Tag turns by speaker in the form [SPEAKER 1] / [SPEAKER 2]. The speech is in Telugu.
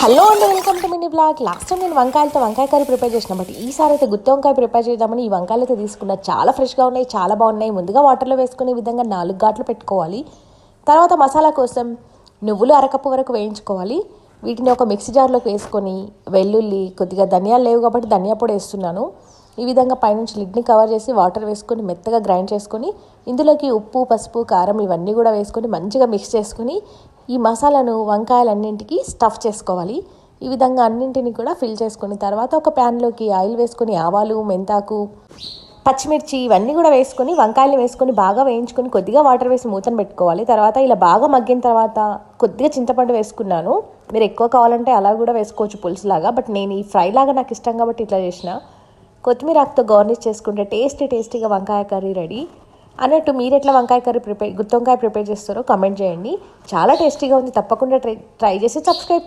[SPEAKER 1] హలో అండి, welcome to mini blog. Last time నేను వంకాయ కర్రీ ప్రిపేర్ చేసిన, బట్ ఈసారి అయితే గుత్తి వంకాయ ప్రిపేర్ చేద్దామని ఈ వంకాయలు అయితే తీసుకున్నా. చాలా ఫ్రెష్గా ఉన్నాయి, చాలా బాగున్నాయి. ముందుగా వాటర్లో వేసుకునే విధంగా 4 ఘాట్లు పెట్టుకోవాలి. తర్వాత మసాలా కోసం నువ్వులు అరకప్పు వరకు వేయించుకోవాలి. వీటిని ఒక మిక్సీ జార్లోకి వేసుకొని వెల్లుల్లి, కొద్దిగా ధనియాలు లేవు కాబట్టి ధనియా పొడి వేస్తున్నాను. ఈ విధంగా పైనుంచి లిడ్ని కవర్ చేసి వాటర్ వేసుకొని మెత్తగా గ్రైండ్ చేసుకొని ఇందులోకి ఉప్పు, పసుపు, కారం ఇవన్నీ కూడా వేసుకొని మంచిగా మిక్స్ చేసుకొని ఈ మసాలాను వంకాయలన్నింటికి స్టఫ్ చేసుకోవాలి. ఈ విధంగా అన్నింటిని కూడా ఫిల్ చేసుకొని తర్వాత ఒక ప్యాన్లోకి ఆయిల్ వేసుకొని ఆవాలు, మెంతాకు, పచ్చిమిర్చి ఇవన్నీ కూడా వేసుకొని వంకాయలు వేసుకొని బాగా వేయించుకొని కొద్దిగా వాటర్ వేసి మూతను పెట్టుకోవాలి. తర్వాత ఇలా బాగా మగ్గిన తర్వాత కొద్దిగా చింతపండు వేసుకున్నాను. మీరు ఎక్కువ కావాలంటే అలా కూడా వేసుకోవచ్చు పులుసులాగా, బట్ నేను ఈ ఫ్రై లాగా నాకు ఇష్టం కాబట్టి ఇట్లా చేసిన. కొత్తిమీర ఆకుతో గార్నిష్ చేసుకుంటే టేస్టీగా వంకాయ కర్రీ రెడీ. అన్నట్టు మీరు ఎట్లా గుత్తి వంకాయ ప్రిపేర్ చేస్తారో కమెంట్ చేయండి. చాలా టేస్టీగా ఉంది, తప్పకుండా ట్రై చేసి సబ్స్క్రైబ్ చేయండి.